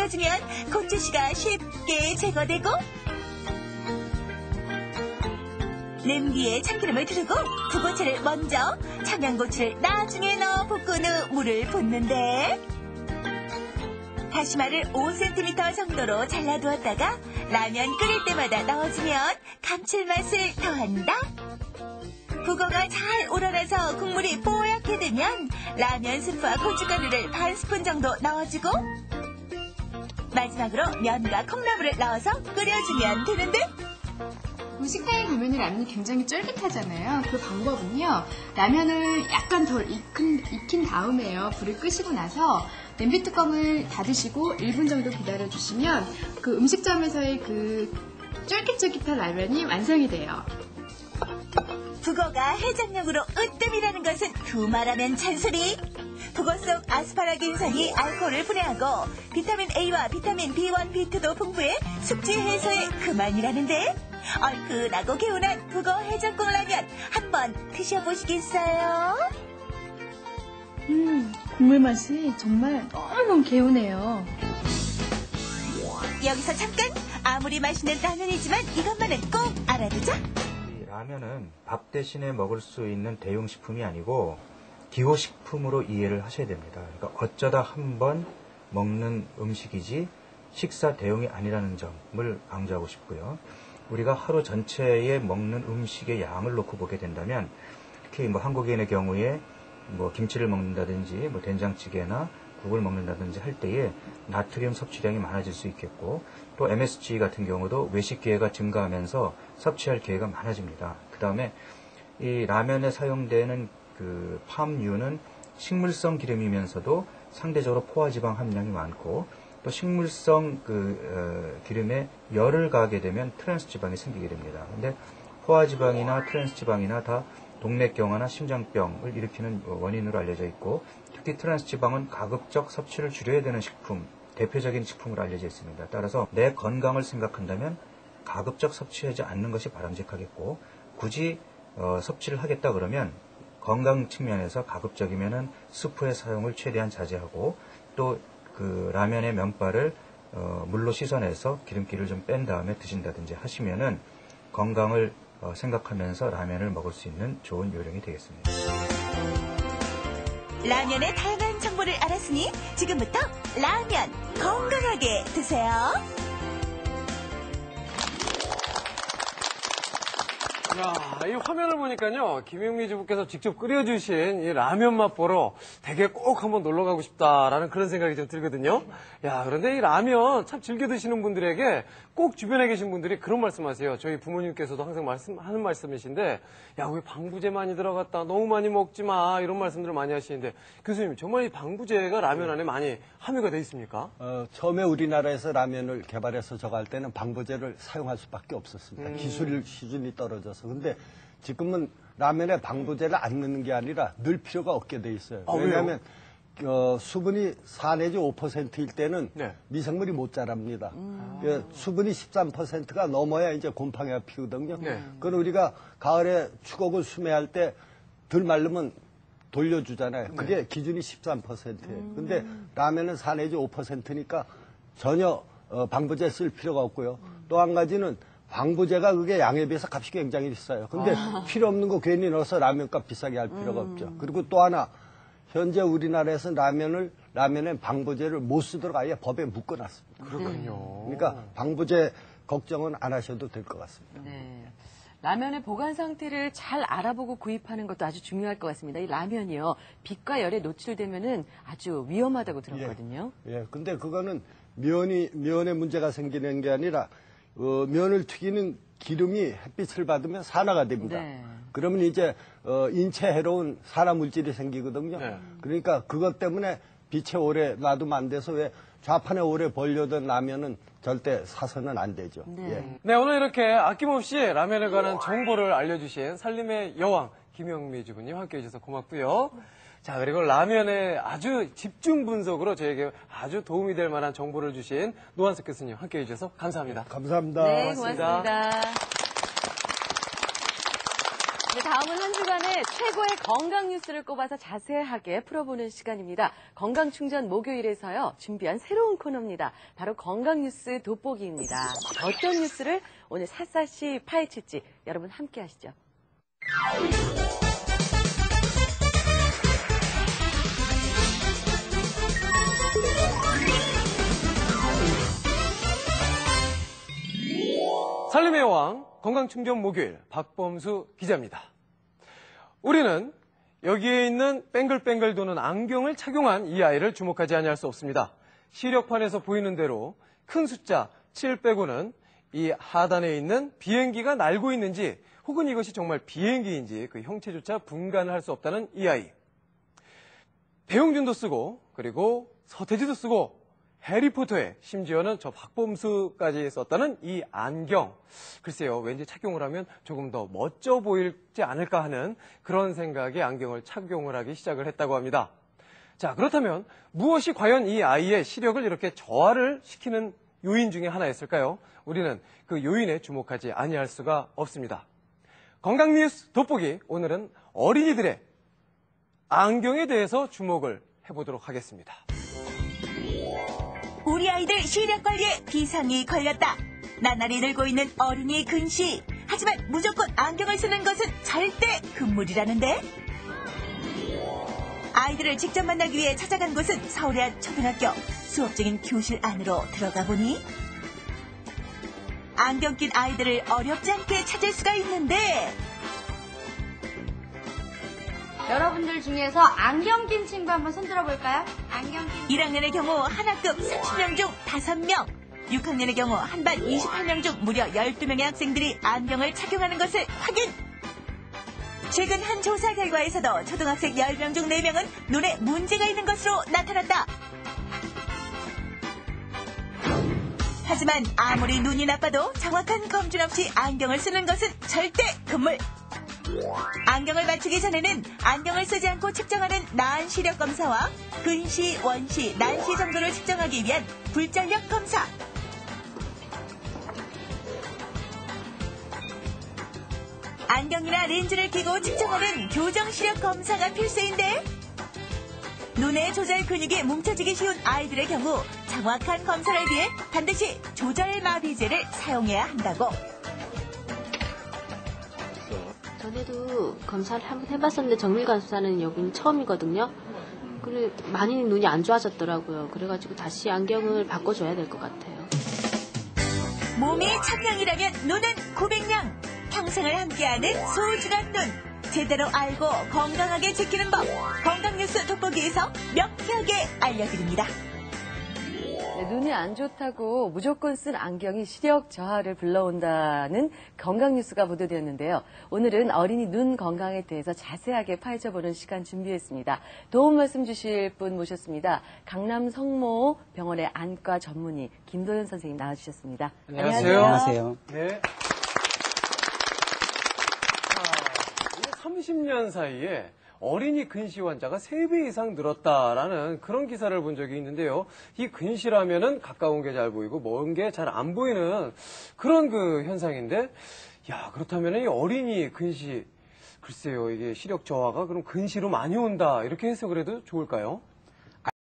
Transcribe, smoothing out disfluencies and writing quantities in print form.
섞어주면 고추씨가 쉽게 제거되고 냄비에 참기름을 두르고 북어채를 먼저, 청양고추를 나중에 넣어 볶은 후 물을 붓는데 다시마를 5cm 정도로 잘라두었다가 라면 끓일 때마다 넣어주면 감칠맛을 더한다. 북어가 잘 우러나서 국물이 뽀얗게 되면 라면 스프와 고춧가루를 반 스푼 정도 넣어주고 마지막으로 면과 콩나물을 넣어서 끓여주면 되는데 식당에 가면 라면이 굉장히 쫄깃하잖아요. 그 방법은요. 라면을 약간 덜 익힌 다음에요. 불을 끄시고 나서 냄비 뚜껑을 닫으시고 1분 정도 기다려주시면 그 음식점에서의 그 쫄깃쫄깃한 라면이 완성이 돼요. 북어가 해장력으로 으뜸이라는 것은 두말하면 잔소리. 북어 속 아스파라긴산이 알코올을 분해하고 비타민 A와 비타민 B1, B2도 풍부해 숙취 해소에 그만이라는데 얼큰하고 개운한 북어 해장국 라면 한번 드셔보시겠어요? 국물 맛이 정말 너무너무 개운해요. 여기서 잠깐! 아무리 맛있는 라면이지만 이것만은 꼭 알아두자. 이 라면은 밥 대신에 먹을 수 있는 대용식품이 아니고 기호식품으로 이해를 하셔야 됩니다. 그러니까 어쩌다 한번 먹는 음식이지 식사 대용이 아니라는 점을 강조하고 싶고요. 우리가 하루 전체에 먹는 음식의 양을 놓고 보게 된다면 특히 한국인의 경우에 김치를 먹는다든지 된장찌개나 국을 먹는다든지 할 때에 나트륨 섭취량이 많아질 수 있겠고 또 MSG 같은 경우도 외식 기회가 증가하면서 섭취할 기회가 많아집니다. 그 다음에 이 라면에 사용되는 그 팜유는 식물성 기름이면서도 상대적으로 포화지방 함량이 많고 또 식물성 기름에 열을 가하게 되면 트랜스지방이 생기게 됩니다. 근데 포화지방이나 트랜스지방이나 다 동맥경화나 심장병을 일으키는 원인으로 알려져 있고 특히 트랜스지방은 가급적 섭취를 줄여야 되는 식품, 대표적인 식품으로 알려져 있습니다. 따라서 내 건강을 생각한다면 가급적 섭취하지 않는 것이 바람직하겠고 굳이 섭취를 하겠다 그러면 건강 측면에서 가급적이면은 스프의 사용을 최대한 자제하고 또 그 라면의 면발을 물로 씻어내서 기름기를 좀 뺀 다음에 드신다든지 하시면은 건강을 생각하면서 라면을 먹을 수 있는 좋은 요령이 되겠습니다. 라면의 다양한 정보를 알았으니 지금부터 라면 건강하게 드세요. 야, 이 화면을 보니까요, 김영미 주부께서 직접 끓여주신 이 라면 맛 보러 댁에 꼭 한번 놀러 가고 싶다라는 그런 생각이 좀 들거든요. 야, 그런데 이 라면 참 즐겨 드시는 분들에게 꼭 주변에 계신 분들이 그런 말씀 하세요. 저희 부모님께서도 항상 하는 말씀이신데, 야, 왜 방부제 많이 들어갔다, 너무 많이 먹지 마, 이런 말씀들을 많이 하시는데, 교수님, 정말 이 방부제가 라면 안에 많이 함유가 돼 있습니까? 처음에 우리나라에서 라면을 개발해서 저거 할 때는 방부제를 사용할 수밖에 없었습니다. 기술 수준이 떨어져서. 근데 지금은 라면에 방부제를 안 넣는 게 아니라 넣을 필요가 없게 돼 있어요. 왜냐하면 수분이 4 내지 5%일 때는 미생물이 못 자랍니다. 수분이 13%가 넘어야 이제 곰팡이가 피우거든요. 그건 우리가 가을에 추곡을 수매할 때 덜 마르면 돌려주잖아요. 그게 기준이 13%예요. 근데 라면은 4 내지 5%니까 전혀 방부제 쓸 필요가 없고요. 또 한 가지는 방부제가 그게 양에 비해서 값이 굉장히 비싸요. 근데 필요 없는 거 괜히 넣어서 라면값 비싸게 할 필요가 없죠. 그리고 또 하나, 현재 우리나라에서 라면에 방부제를 못 쓰도록 아예 법에 묶어놨습니다. 그렇군요. 그러니까 방부제 걱정은 안 하셔도 될 것 같습니다. 네. 라면의 보관 상태를 잘 알아보고 구입하는 것도 아주 중요할 것 같습니다. 이 라면이요, 빛과 열에 노출되면은 아주 위험하다고 들었거든요. 근데 그거는 면에 문제가 생기는 게 아니라 면을 튀기는 기름이 햇빛을 받으면 산화가 됩니다. 그러면 이제 인체 해로운 산화 물질이 생기거든요. 그러니까 그것 때문에 빛에 오래 놔두면 안 돼서 왜 좌판에 오래 벌려던 라면은 절대 사서는 안 되죠. 네, 오늘 이렇게 아낌없이 라면에 관한 정보를 알려주신 살림의 여왕 김영미 주부님 함께해 주셔서 고맙고요. 자, 그리고 라면의 아주 집중 분석으로 저에게 아주 도움이 될 만한 정보를 주신 노한석 교수님 함께해 주셔서 감사합니다. 감사합니다. 네, 고맙습니다. 고맙습니다. 네, 다음은 한 주간의 최고의 건강 뉴스를 꼽아서 자세하게 풀어보는 시간입니다. 건강충전 목요일에서요, 준비한 새로운 코너입니다. 바로 건강뉴스 돋보기입니다. 어떤 뉴스를 오늘 샅샅이 파헤칠지 여러분 함께 하시죠. 살림의 여왕 건강충전 목요일 박범수 기자입니다. 우리는 여기에 있는 뱅글뱅글 도는 안경을 착용한 이 아이를 주목하지 아니할 수 없습니다. 시력판에서 보이는 대로 큰 숫자 7 빼고는 이 하단에 있는 비행기가 날고 있는지 혹은 이것이 정말 비행기인지 그 형체조차 분간을 할 수 없다는 이 아이. 배용준도 쓰고 그리고 서태지도 쓰고 해리포터에 심지어는 저 박범수까지 썼다는 이 안경. 글쎄요, 왠지 착용을 하면 조금 더 멋져 보이지 않을까 하는 그런 생각에 안경을 착용을 하기 시작을 했다고 합니다. 자, 그렇다면 무엇이 과연 이 아이의 시력을 이렇게 저하를 시키는 요인 중에 하나였을까요? 우리는 그 요인에 주목하지 아니할 수가 없습니다. 건강 뉴스 돋보기, 오늘은 어린이들의 안경에 대해서 주목을 해보도록 하겠습니다. 우리 아이들 시력 관리에 비상이 걸렸다. 나날이 늘고 있는 어린이 근시. 하지만 무조건 안경을 쓰는 것은 절대 금물이라는데. 아이들을 직접 만나기 위해 찾아간 곳은 서울의 한 초등학교. 수업 중인 교실 안으로 들어가 보니 안경 낀 아이들을 어렵지 않게 찾을 수가 있는데, 여러분들 중에서 안경 낀 친구 한번 손들어 볼까요? 안경 낀 1학년의 경우 한 학급 30명 중 5명, 6학년의 경우 한 반 28명 중 무려 12명의 학생들이 안경을 착용하는 것을 확인! 최근 한 조사 결과에서도 초등학생 10명 중 4명은 눈에 문제가 있는 것으로 나타났다. 하지만 아무리 눈이 나빠도 정확한 검진 없이 안경을 쓰는 것은 절대 금물! 안경을 맞추기 전에는 안경을 쓰지 않고 측정하는 나은 시력 검사와 근시, 원시, 난시 정도를 측정하기 위한 굴절력 검사. 안경이나 렌즈를 끼고 측정하는 교정 시력 검사가 필수인데, 눈의 조절 근육이 뭉쳐지기 쉬운 아이들의 경우 정확한 검사를 위해 반드시 조절 마비제를 사용해야 한다고. 전에도 검사를 한번 해봤었는데 정밀 검사는 여기는 처음이거든요. 그래 많이 눈이 안 좋아졌더라고요. 그래가지고 다시 안경을 바꿔줘야 될 것 같아요. 몸이 천냥이라면 눈은 900냥. 평생을 함께하는 소중한 눈. 제대로 알고 건강하게 지키는 법. 건강뉴스 돋보기에서 명쾌하게 알려드립니다. 네, 눈이 안 좋다고 무조건 쓴 안경이 시력 저하를 불러온다는 건강 뉴스가 보도되었는데요. 오늘은 어린이 눈 건강에 대해서 자세하게 파헤쳐보는 시간 준비했습니다. 도움 말씀 주실 분 모셨습니다. 강남 성모 병원의 안과 전문의 김도현 선생님 나와주셨습니다. 안녕하세요. 안녕하세요. 네. 30년 사이에 어린이 근시 환자가 3배 이상 늘었다라는 그런 기사를 본 적이 있는데요. 이 근시라면은 가까운 게 잘 보이고 먼 게 잘 안 보이는 그런 그 현상인데, 야, 그렇다면 이 어린이 근시, 글쎄요, 이게 시력 저하가 그럼 근시로 많이 온다, 이렇게 해석을 해도 좋을까요?